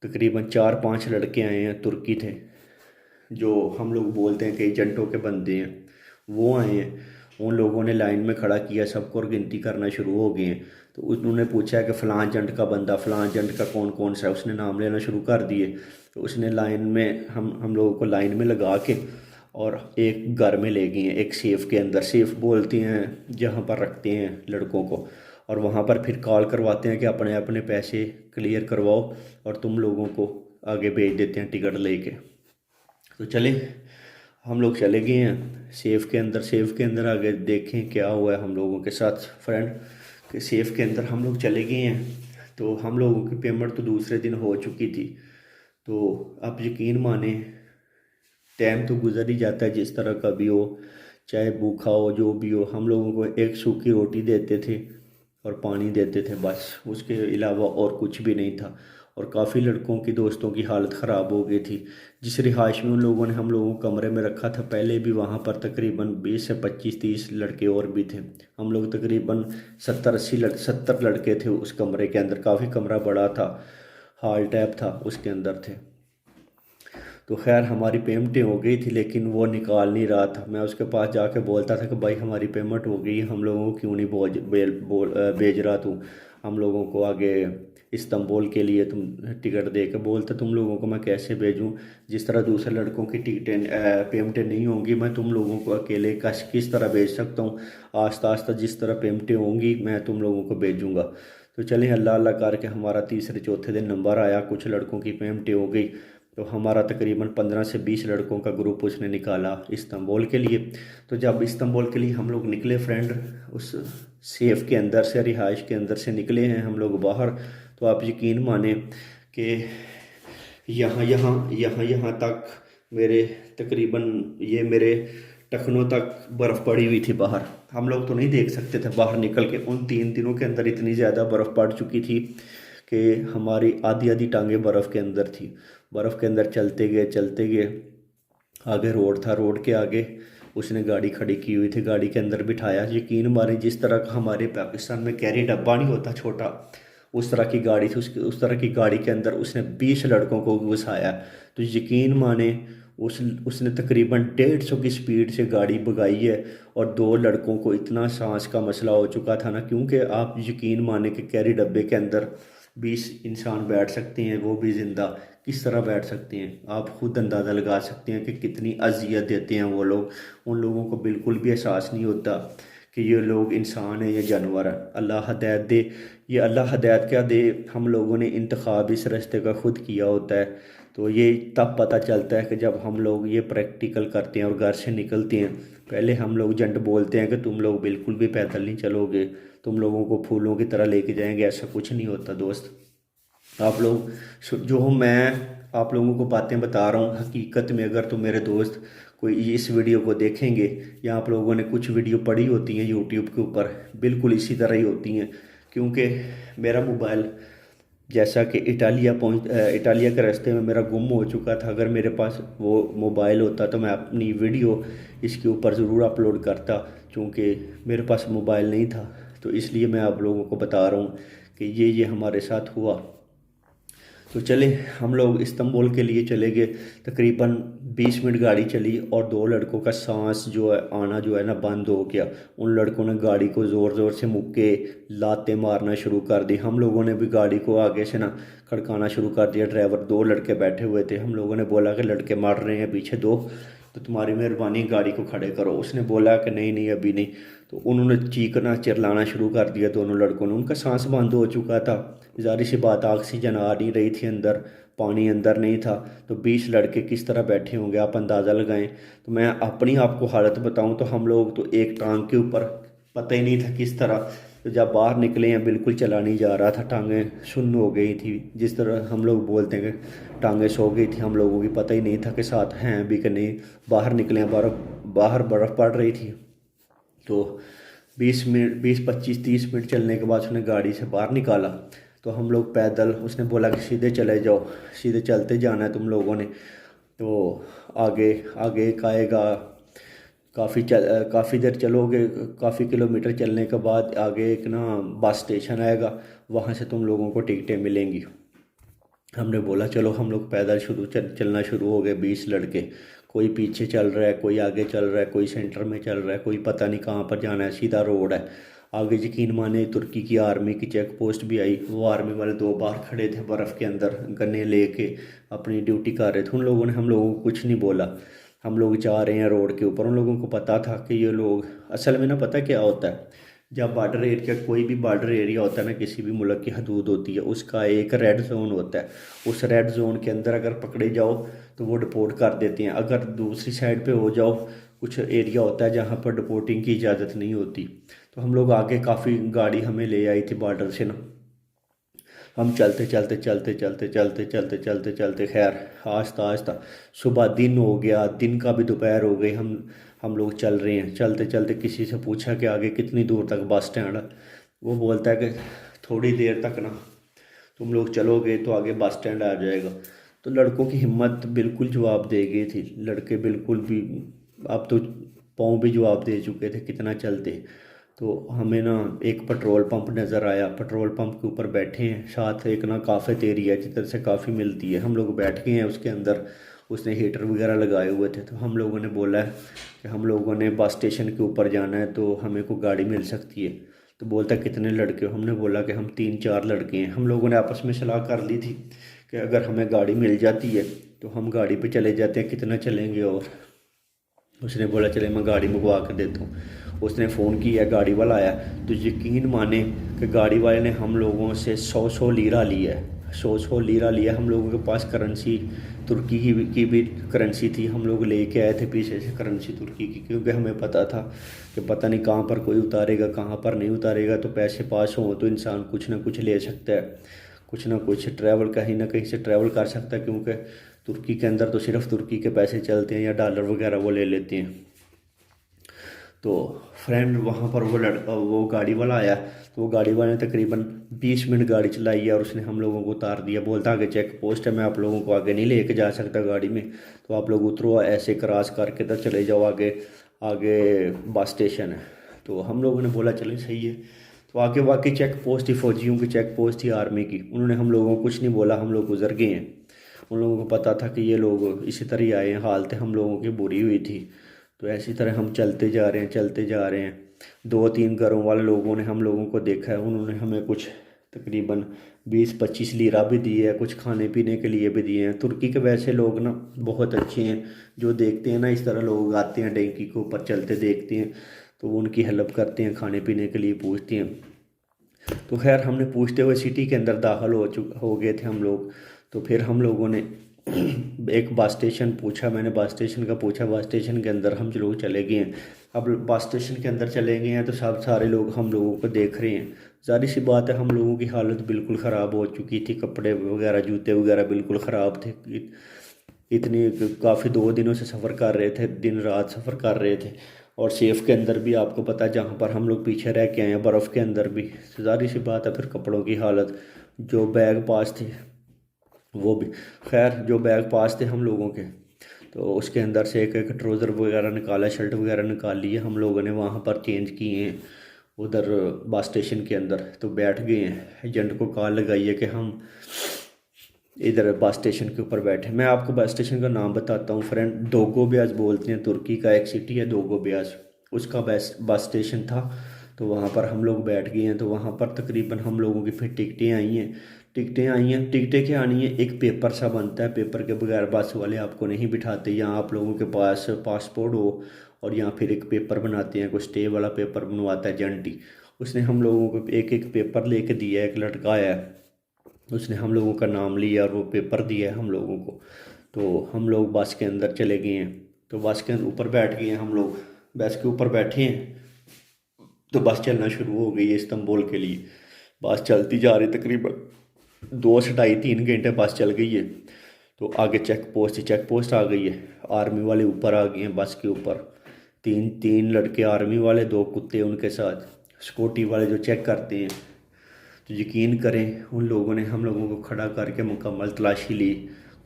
तकरीबन 4 5 लड़के आए हैं, तुर्की थे, जो हम लोग बोलते हैं कि एजेंटों के बंदे हैं, वो आए हैं। उन लोगों ने लाइन में खड़ा किया सबको और गिनती करना शुरू हो गए हैं। तो उन्होंने पूछा कि फ़लाँ एजेंट का बंदा, फ़लाँ एजेंट का कौन कौन सा है, उसने नाम लेना शुरू कर दिए। तो उसने लाइन में हम लोगों को लाइन में लगा के और एक घर में ले गए हैं, एक सेफ़ के अंदर। सेफ़ बोलते हैं जहाँ पर रखते हैं लड़कों को, और वहाँ पर फिर कॉल करवाते हैं कि अपने अपने पैसे क्लियर करवाओ और तुम लोगों को आगे भेज देते हैं टिकट लेके। तो चले हम लोग चले गए हैं सेफ़ के अंदर। सेफ़ के अंदर आगे देखें क्या हुआ है हम लोगों के साथ फ्रेंड, कि सेफ़ के अंदर हम लोग चले गए हैं। तो हम लोगों की पेमेंट तो दूसरे दिन हो चुकी थी। तो आप यकीन माने, टाइम तो गुजर ही जाता है जिस तरह का भी हो, चाहे भूखा हो जो भी हो। हम लोगों को एक सूखी रोटी देते थे और पानी देते थे, बस उसके अलावा और कुछ भी नहीं था। और काफ़ी लड़कों की, दोस्तों की हालत ख़राब हो गई थी। जिस रिहाइश में उन लोगों ने हम लोगों को कमरे में रखा था पहले भी, वहाँ पर तकरीबन 20 से 25 30 लड़के और भी थे। हम लोग तकरीबन 70 लड़के थे उस कमरे के अंदर। काफ़ी कमरा बड़ा था, हॉल टाइप था, उसके अंदर थे। तो खैर हमारी पेमेंटें हो गई थी, लेकिन वो निकाल नहीं रहा था। मैं उसके पास जाके बोलता था कि भाई हमारी पेमेंट हो गई, हम लोगों को क्यों नहीं भेज रहा तू हम लोगों को आगे इस्तांबुल के लिए, तुम टिकट दे के। बोलते तुम लोगों को मैं कैसे भेजूं, जिस तरह दूसरे लड़कों की टिकटें पेमेंटें नहीं होंगी, मैं तुम लोगों को अकेले किस तरह भेज सकता हूँ। आस्ता आस्ता जिस तरह पेमेंटें होंगी मैं तुम लोगों को भेजूँगा। तो चलें अल्लाह अल्लाह करके हमारा तीसरे चौथे दिन नंबर आया, कुछ लड़कों की पेमेंटें हो गई। तो हमारा तकरीबन 15 से 20 लड़कों का ग्रुप उसने निकाला इस्तांबुल के लिए। तो जब इस्तांबुल के लिए हम लोग निकले फ्रेंड, उस सेफ के अंदर से, रिहाइश के अंदर से निकले हैं हम लोग बाहर, तो आप यकीन माने कि यहाँ यहाँ यहाँ यहाँ तक मेरे तकरीबन ये मेरे टखनों तक बर्फ़ पड़ी हुई थी बाहर। हम लोग तो नहीं देख सकते थे बाहर निकल के। उन 3 दिनों के अंदर इतनी ज़्यादा बर्फ़ पड़ चुकी थी कि हमारी आधी आधी टांगें बर्फ़ के अंदर थी। बर्फ़ के अंदर चलते गए, आगे रोड था, रोड के आगे उसने गाड़ी खड़ी की हुई थी, गाड़ी के अंदर बिठाया। यकीन मारे जिस तरह का हमारे पाकिस्तान में कैरी डब्बा नहीं होता छोटा, उस तरह की गाड़ी थी। उस तरह की गाड़ी के अंदर उसने 20 लड़कों को घुसाया। तो यकीन माने उसने तकरीबन 150 की स्पीड से गाड़ी भगाई है। और 2 लड़कों को इतना सांस का मसला हो चुका था ना, क्योंकि आप यकीन माने कि कैरी डब्बे के अंदर 20 इंसान बैठ सकते हैं, वो भी ज़िंदा। किस तरह बैठ सकते हैं आप खुद अंदाज़ा लगा सकते हैं कि कितनी अजियत देते हैं वो लोग। उन लोगों को बिल्कुल भी एहसास नहीं होता कि ये लोग इंसान है या जानवर है। अल्लाह हदायत दे, ये अल्लाह हदायत क्या दे, हम लोगों ने इंतखाब इस रास्ते का खुद किया होता है। तो ये तब पता चलता है कि जब हम लोग ये प्रैक्टिकल करते हैं और घर से निकलते हैं। पहले हम लोग जंट बोलते हैं कि तुम लोग बिल्कुल भी पैदल नहीं चलोगे, तुम लोगों को फूलों की तरह लेके जाएंगे, ऐसा कुछ नहीं होता दोस्त। आप लोग जो मैं आप लोगों को बातें बता रहा हूँ, हकीकत में अगर तो मेरे दोस्त कोई इस वीडियो को देखेंगे या आप लोगों ने कुछ वीडियो पढ़ी होती हैं यूट्यूब के ऊपर, बिल्कुल इसी तरह ही होती हैं। क्योंकि मेरा मोबाइल जैसा कि इटालिया के रास्ते में मेरा गुम हो चुका था। अगर मेरे पास वो मोबाइल होता तो मैं अपनी वीडियो इसके ऊपर ज़रूर अपलोड करता, क्योंकि मेरे पास मोबाइल नहीं था। तो इसलिए मैं आप लोगों को बता रहा हूँ कि ये हमारे साथ हुआ। तो चले हम लोग इस्तांबुल के लिए चले गए। तकरीबन 20 मिनट गाड़ी चली और दो लड़कों का सांस जो है आना जो है ना बंद हो गया। उन लड़कों ने गाड़ी को ज़ोर ज़ोर से मुक्के लाते मारना शुरू कर दी। हम लोगों ने भी गाड़ी को आगे से ना खड़काना शुरू कर दिया। ड्राइवर, दो लड़के बैठे हुए थे, हम लोगों ने बोला कि लड़के मार रहे हैं पीछे दो, तो तुम्हारी मेहरबानी गाड़ी को खड़े करो। उसने बोला कि नहीं नहीं अभी नहीं। तो उन्होंने चीखना चिल्लाना शुरू कर दिया दोनों लड़कों ने। उनका सांस बंद हो चुका था, ज़ाहिर सी बात ऑक्सीजन आ नहीं रही थी अंदर, पानी अंदर नहीं था। तो 20 लड़के किस तरह बैठे होंगे आप अंदाज़ा लगाएं। तो मैं अपनी आपको हालत बताऊं तो हम लोग तो एक टांग के ऊपर, पता ही नहीं था किस तरह। तो जब बाहर निकले हैं बिल्कुल चला नहीं जा रहा था, टांगें सुन्न हो गई थी। जिस तरह हम लोग बोलते हैं कि टांगें सो गई थी, हम लोगों की पता ही नहीं था कि साथ हैं भी कि नहीं। बाहर निकले हैं, बाहर बर्फ़ पड़ रही थी। तो 20 मिनट, 20 25 30 मिनट चलने के बाद उसने गाड़ी से बाहर निकाला। तो हम लोग पैदल, उसने बोला कि सीधे चले जाओ, सीधे चलते जाना है तुम लोगों ने। तो आगे आगे एक आएगा, काफ़ी देर चलोगे, काफ़ी किलोमीटर चलने के बाद आगे एक ना बस स्टेशन आएगा, वहाँ से तुम लोगों को टिकटें मिलेंगी। हमने बोला चलो। हम लोग पैदल चलना शुरू हो गए। 20 लड़के, कोई पीछे चल रहा है, कोई आगे चल रहा है, कोई सेंटर में चल रहा है, कोई पता नहीं कहाँ पर जाना है, सीधा रोड है आगे। यकीन माने तुर्की की आर्मी की चेक पोस्ट भी आई। वो आर्मी वाले दो बाहर खड़े थे बर्फ़ के अंदर, गन्ने लेके अपनी ड्यूटी कर रहे थे। उन लोगों ने हम लोगों को कुछ नहीं बोला। हम लोग जा रहे हैं रोड के ऊपर। उन लोगों को पता था कि ये लोग असल में ना, पता क्या होता है, जब बॉर्डर एरिया, कोई भी बॉर्डर एरिया होता है ना, किसी भी मुल्क की हदूद होती है, उसका एक रेड जोन होता है। उस रेड जोन के अंदर अगर पकड़े जाओ तो वो डिपोर्ट कर देते हैं। अगर दूसरी साइड पे हो जाओ, कुछ एरिया होता है जहाँ पर डिपोर्टिंग की इजाज़त नहीं होती। तो हम लोग आगे, काफ़ी गाड़ी हमें ले आई थी बॉर्डर से ना। हम चलते चलते चलते चलते चलते चलते चलते चलते खैर आहिस्ता आहिस्ता सुबह दिन हो गया, दिन का भी दोपहर हो गई। हम लोग चल रहे हैं। चलते चलते किसी से पूछा कि आगे कितनी दूर तक बस स्टैंड है। वो बोलता है कि थोड़ी देर तक ना तुम लोग चलोगे तो आगे बस स्टैंड आ जाएगा। तो लड़कों की हिम्मत बिल्कुल जवाब दे गई थी। लड़के बिल्कुल भी, अब तो पाँव भी जवाब दे चुके थे, कितना चलते। तो हमें ना एक पेट्रोल पंप नज़र आया। पेट्रोल पंप के ऊपर बैठे हैं, साथ एक ना कैफेटेरिया जिधर से काफ़ी मिलती है, हम लोग बैठ गए हैं उसके अंदर। उसने हीटर वगैरह लगाए हुए थे। तो हम लोगों ने बोला है कि हम लोगों ने बस स्टेशन के ऊपर जाना है, तो हमें को गाड़ी मिल सकती है। तो बोलता कितने लड़के हो। हमने बोला कि हम 3 4 लड़के हैं। हम लोगों ने आपस में सलाह कर ली थी कि अगर हमें गाड़ी मिल जाती है तो हम गाड़ी पे चले जाते हैं, कितना चलेंगे। और उसने बोला चले मैं गाड़ी मंगवा कर देता हूँ। उसने फ़ोन किया, गाड़ी वाला आया। तो यकीन माने कि गाड़ी वाले ने हम लोगों से 100 लीरा लिया है। 100 लीरा लिया। हम लोगों के पास करेंसी तुर्की की भी करेंसी थी। हम लोग लेके आए थे पीछे से करेंसी तुर्की की, क्योंकि हमें पता था कि पता नहीं कहाँ पर कोई उतारेगा, कहाँ पर नहीं उतारेगा। तो पैसे पास हों तो इंसान कुछ ना कुछ ले सकता है, कुछ ना कुछ ट्रैवल कहीं ना कहीं से ट्रैवल कर सकता है। क्योंकि तुर्की के अंदर तो सिर्फ तुर्की के पैसे चलते हैं या डॉलर वगैरह वो ले लेते हैं। तो फ्रेंड वहाँ पर वो गाड़ी वाला आया। तो वो गाड़ी वाले ने तकरीबन 20 मिनट गाड़ी चलाई है और उसने हम लोगों को उतार दिया। बोलता आगे चेक पोस्ट है, मैं आप लोगों को आगे नहीं लेके जा सकता गाड़ी में, तो आप लोग उतरो, ऐसे क्रॉस करके तो चले जाओ आगे, आगे बस स्टेशन है। तो हम लोगों ने बोला चलें सही है। तो आगे वाकई चेक पोस्ट थी, फौजियों की चेक पोस्ट थी, आर्मी की। उन्होंने हम लोगों को कुछ नहीं बोला, हम लोग गुजर गए हैं। उन लोगों को पता था कि ये लोग इसी तरह ही आए हैं, हालत हम लोगों की बुरी हुई थी। तो ऐसी तरह हम चलते जा रहे हैं, चलते जा रहे हैं। 2 3 घरों वाले लोगों ने हम लोगों को देखा है। उन्होंने हमें कुछ तकरीबन 20 25 लीरा भी दिए है, कुछ खाने पीने के लिए भी दिए हैं। तुर्की के वैसे लोग ना बहुत अच्छे हैं, जो देखते हैं ना इस तरह लोग आते हैं डेंकी के ऊपर चलते देखते हैं तो वो उनकी हेल्प करते हैं, खाने पीने के लिए पूछते हैं। तो खैर हमने पूछते हुए सिटी के अंदर दाखिल हो गए थे हम लोग। तो फिर हम लोगों ने एक बस स्टेशन पूछा, मैंने बस स्टेशन का पूछा, बस स्टेशन के अंदर हम लोग चले गए हैं। अब बस स्टेशन के अंदर चले गए हैं तो सब सारे लोग हम लोगों को देख रहे हैं। ज़ाहिर सी बात है हम लोगों की हालत बिल्कुल ख़राब हो चुकी थी, कपड़े वगैरह जूते वगैरह बिल्कुल ख़राब थे। इतनी काफ़ी 2 दिनों से सफ़र कर रहे थे, दिन रात सफ़र कर रहे थे। और सेफ के अंदर भी आपको पता है जहाँ पर हम लोग पीछे रह के आए हैं बर्फ़ के अंदर भी, ज़ाहिर सी बात है फिर कपड़ों की हालत। जो बैग पास थे वो भी, खैर जो बैग पास थे हम लोगों के, तो उसके अंदर से एक एक ट्राउज़र वगैरह निकाला, शर्ट वगैरह निकाल लिए हम लोगों ने, वहाँ पर चेंज किए हैं उधर बस स्टेशन के अंदर। तो बैठ गए हैं, एजेंट को कॉल लगाई है कि हम इधर बस स्टेशन के ऊपर बैठे। मैं आपको बस स्टेशन का नाम बताता हूँ फ्रेंड, दोगो ब्याज बोलते हैं, तुर्की का एक सिटी है दोगो ब्याज, उसका बस स्टेशन था। तो वहाँ पर हम लोग बैठ गए हैं। तो वहाँ पर तकरीबन हम लोगों की फिर टिकटें आई हैं। टिकटें क्या आनी है, एक पेपर सा बनता है, पेपर के बगैर बस वाले आपको नहीं बिठाते। यहाँ आप लोगों के पास पासपोर्ट हो और यहाँ फिर एक पेपर बनाते हैं, कोई स्टे वाला पेपर बनवाता है एजेंट ही। उसने हम लोगों को एक एक पेपर लेके दिया, एक लड़का आया है, उसने हम लोगों का नाम लिया और वो पेपर दिया है हम लोगों को। तो हम लोग बस के अंदर चले गए हैं। तो बस के ऊपर बैठ गए हैं हम लोग, बस के ऊपर बैठे हैं। तो बस चलना शुरू हो गई है इस्तांबुल के लिए। बस चलती जा रही, तकरीबन 2 से ढाई 3 घंटे बस चल गई है। तो आगे चेक पोस्ट आ गई है, आर्मी वाले ऊपर आ गए हैं बस के ऊपर। तीन तीन लड़के आर्मी वाले, 2 कुत्ते उनके साथ, सिक्योरिटी वाले जो चेक करते हैं। तो यकीन करें उन लोगों ने हम लोगों को खड़ा करके मुकम्मल तलाशी ली,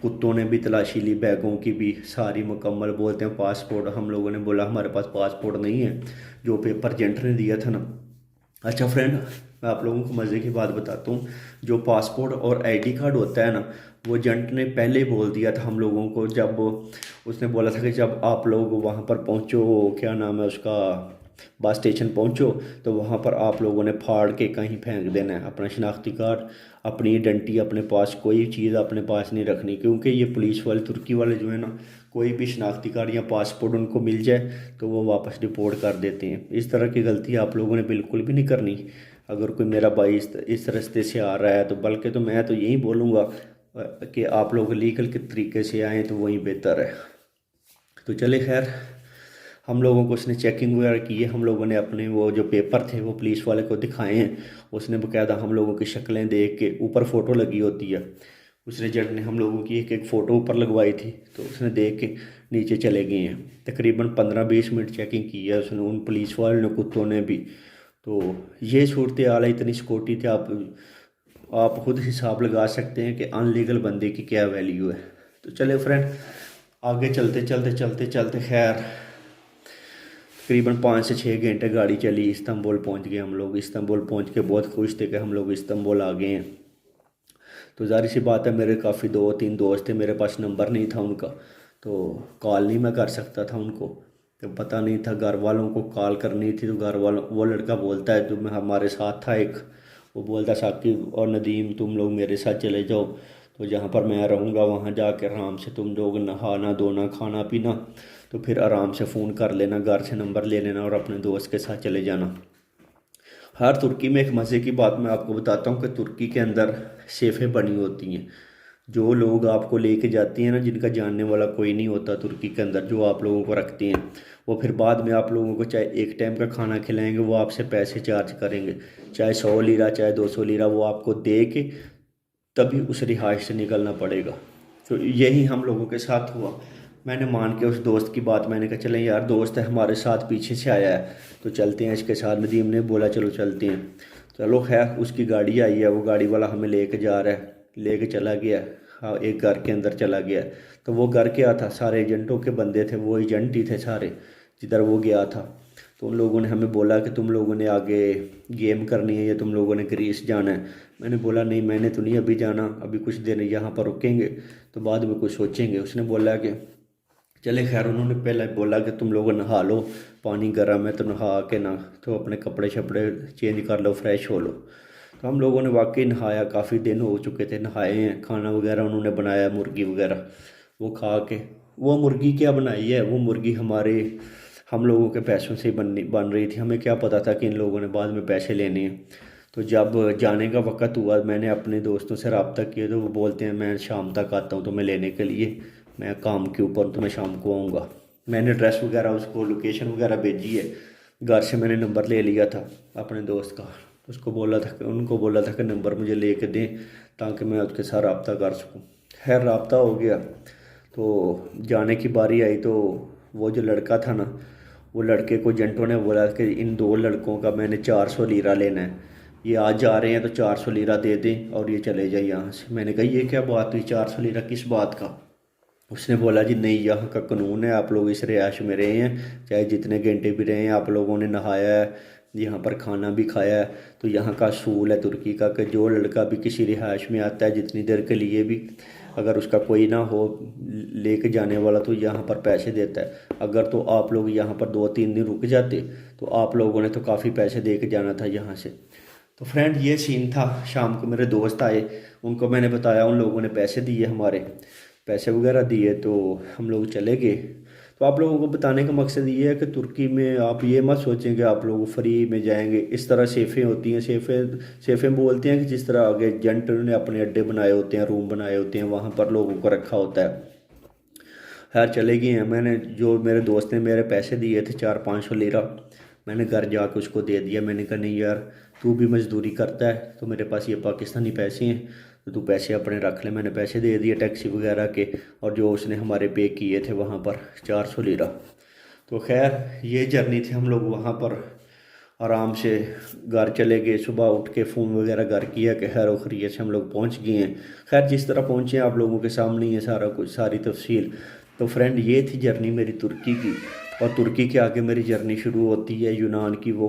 कुत्तों ने भी तलाशी ली, बैगों की भी सारी मुकम्मल। बोलते हैं पासपोर्ट, हम लोगों ने बोला हमारे पास पासपोर्ट नहीं है, जो पेपर एजेंट ने दिया था ना। अच्छा फ्रेंड, मैं आप लोगों को मज़े की बात बताता हूँ, जो पासपोर्ट और आईडी कार्ड होता है ना, वो एजेंट ने पहले ही बोल दिया था हम लोगों को। जब उसने बोला था कि जब आप लोग वहाँ पर पहुँचो, क्या नाम है उसका, बस स्टेशन पहुँचो, तो वहाँ पर आप लोगों ने फाड़ के कहीं फेंक देना है अपना शनाख्ती कार्ड, अपनी आइडेंटिटी, अपने पास कोई चीज़ अपने पास नहीं रखनी। क्योंकि ये पुलिस वाले, तुर्की वाले जो है ना, कोई भी शनाख्ती कार्ड या पासपोर्ट उनको मिल जाए तो वो वापस रिपोर्ट कर देते हैं। इस तरह की गलती आप लोगों ने बिल्कुल भी नहीं करनी। अगर कोई मेरा भाई इस रास्ते से आ रहा है तो बल्कि तो मैं तो यही बोलूँगा कि आप लोग लीगल के तरीके से आएँ तो वही बेहतर है। तो चले खैर, हम लोगों को उसने चेकिंग वगैरह की है, हम लोगों ने अपने वो जो पेपर थे वो पुलिस वाले को दिखाए हैं। उसने बाकायदा हम लोगों की शक्लें देख के, ऊपर फ़ोटो लगी होती है, उसने एजेंट ने हम लोगों की एक एक फ़ोटो ऊपर लगवाई थी, तो उसने देख के नीचे चले गए हैं। तकरीबन 15-20 मिनट चेकिंग की है उसने, उन पुलिस वाले ने, कुत्तों ने भी। तो ये सूरत हाल है, इतनी सिक्योरिटी थी। आप खुद हिसाब लगा सकते हैं कि अनलीगल बंदे की क्या वैल्यू है। तो चले फ्रेंड, आगे चलते चलते चलते चलते खैर तकरीबन 5 से 6 घंटे गाड़ी चली, इस्तांबुल पहुंच गए हम लोग। इस्तांबुल पहुंच के बहुत खुश थे कि हम लोग इस्तांबुल आ गए हैं। तो ज़ाहिर सी बात है, मेरे काफ़ी 2-3 दोस्त थे, मेरे पास नंबर नहीं था उनका, तो कॉल नहीं मैं कर सकता था उनको। तो पता नहीं था, घर वालों को कॉल करनी थी। तो घर वालों, वो लड़का बोलता है जो मैं हमारे साथ था एक, वो बोलता साकिब और नदीम तुम लोग मेरे साथ चले जाओ, तो जहाँ पर मैं रहूँगा वहाँ जाकर आराम से तुम लोग नहाना धोना खाना पीना, तो फिर आराम से फ़ोन कर लेना, घर से नंबर ले लेना और अपने दोस्त के साथ चले जाना। हर तुर्की में एक मज़े की बात मैं आपको बताता हूँ कि तुर्की के अंदर सेफ़ें बनी होती हैं। जो लोग आपको लेके जाते हैं ना, जिनका जानने वाला कोई नहीं होता तुर्की के अंदर, जो आप लोगों को रखते हैं, वो फिर बाद में आप लोगों को चाहे एक टाइम का खाना खिलाएंगे, वो आपसे पैसे चार्ज करेंगे, चाहे 100 लीरा चाहे 200 लीरा, वो आपको दे के तभी उस रिहाइश से निकलना पड़ेगा। तो यही हम लोगों के साथ हुआ। मैंने मान के उस दोस्त की बात, मैंने कहा चलें यार, दोस्त है हमारे साथ, पीछे से आया है तो चलते हैं इसके साथ। नदीम ने बोला चलो चलते हैं। चलो खैर, उसकी गाड़ी आई है, वो गाड़ी वाला हमें लेके जा रहा है, लेके चला गया। हाँ, एक घर के अंदर चला गया। तो वो घर क्या था, सारे एजेंटों के बंदे थे, वो एजेंट ही थे सारे जिधर वो गया था। तो उन लोगों ने हमें बोला कि तुम लोगों ने आगे गेम करनी है या तुम लोगों ने ग्रीस जाना है। मैंने बोला नहीं, मैंने तो नहीं अभी जाना, अभी कुछ देर यहाँ पर रुकेंगे तो बाद में कुछ सोचेंगे। उसने बोला कि चले खैर, उन्होंने पहले बोला कि तुम लोग नहा लो, पानी गर्म है तो नहा के ना, तो अपने कपड़े शपड़े चेंज कर लो, फ्रेश हो लो। तो हम लोगों ने वाकई नहाया, काफ़ी दिन हो चुके थे नहाए हैं। खाना वगैरह उन्होंने बनाया, मुर्गी वगैरह, वो खा के। वो मुर्गी क्या बनाई है, वो मुर्गी हम लोगों के पैसों से बन रही थी। हमें क्या पता था कि इन लोगों ने बाद में पैसे लेने हैं। तो जब जाने का वक़्त हुआ, मैंने अपने दोस्तों से रब्ता किया तो वो बोलते हैं मैं शाम तक आता हूँ तुम्हें लेने के लिए, मैं काम के ऊपर, तो मैं शाम को आऊँगा। मैंने एड्रेस वगैरह उसको लोकेशन वगैरह भेजी है। घर से मैंने नंबर ले लिया था अपने दोस्त का, उसको बोला था कि उनको बोला था कि नंबर मुझे ले के दें ताकि मैं उसके साथ रब्ता कर सकूँ। खैर रब्ता हो गया। तो जाने की बारी आई तो वो जो लड़का था ना, वो लड़के को एजेंटों ने बोला कि इन दो लड़कों का मैंने 400 लीरा लेना है, ये आज जा रहे हैं तो 400 लीरा दे दें और ये चले जाए यहाँ से। मैंने कहा ये क्या बात हुई, 400 लीरा किस बात का? उसने बोला जी नहीं, यहाँ का कानून है, आप लोग इस रिहाइश में रहे हैं, चाहे जितने घंटे भी रहे हैं, आप लोगों ने नहाया है, यहाँ पर खाना भी खाया है, तो यहाँ का असूल है तुर्की का कि जो लड़का भी किसी रिहाइश में आता है जितनी देर के लिए भी, अगर उसका कोई ना हो लेके जाने वाला तो यहाँ पर पैसे देता है। अगर तो आप लोग यहाँ पर 2-3 दिन रुक जाते तो आप लोगों ने तो काफ़ी पैसे दे के जाना था यहाँ से। तो फ्रेंड ये सीन था। शाम को मेरे दोस्त आए, उनको मैंने बताया, उन लोगों ने पैसे दिए, हमारे पैसे वगैरह दिए, तो हम लोग चले गए। तो आप लोगों को बताने का मकसद ये है कि तुर्की में आप ये मत सोचें कि आप लोग फ्री में जाएंगे। इस तरह सेफ़ें होती हैं, सेफ़ें बोलते हैं कि जिस तरह आगे एजेंट ने अपने अड्डे बनाए होते हैं, रूम बनाए होते हैं, वहाँ पर लोगों को रखा होता है। खैर चले गए हैं। मैंने, जो मेरे दोस्त ने मेरे पैसे दिए थे 400-500 लीरा, मैंने घर जाकर उसको दे दिया। मैंने कहा नहीं यार, तू भी मज़दूरी करता है तो मेरे पास ये पाकिस्तानी पैसे हैं तो तू पैसे अपने रख ले। मैंने पैसे दे दिए टैक्सी वगैरह के, और जो उसने हमारे पे किए थे वहाँ पर 400 लीरा। तो खैर ये जर्नी थी। हम लोग वहाँ पर आराम से घर चले गए। सुबह उठ के फ़ोन वगैरह घर किया कि खैर खैरियत से हम लोग पहुँच गए हैं। खैर जिस तरह पहुँचे आप लोगों के सामने ही है सारा कुछ, सारी तफसील। तो फ्रेंड ये थी जर्नी मेरी तुर्की की। और तुर्की के आगे मेरी जर्नी शुरू होती है यूनान की। वो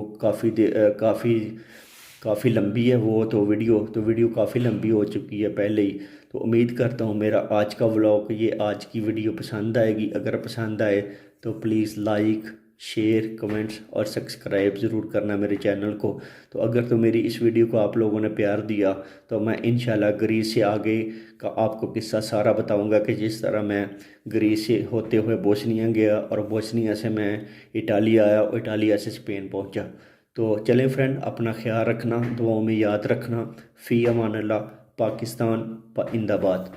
काफ़ी लंबी है वो तो वीडियो काफ़ी लंबी हो चुकी है पहले ही। तो उम्मीद करता हूँ मेरा आज का व्लॉग, ये आज की वीडियो पसंद आएगी। अगर पसंद आए तो प्लीज़ लाइक, शेयर, कमेंट्स और सब्सक्राइब ज़रूर करना मेरे चैनल को। तो अगर तो मेरी इस वीडियो को आप लोगों ने प्यार दिया तो मैं इंशाल्लाह ग्रीस से आगे का आपको किस्सा सारा बताऊंगा कि जिस तरह मैं ग्रीस से होते हुए बोस्निया गया और बोस्निया से मैं इटालिया आया और इटालिया से स्पेन पहुंचा। तो चलें फ्रेंड, अपना ख्याल रखना, दुआओं में याद रखना। फ़ी अमान अल्लाह। पाकिस्तान जिंदाबाद।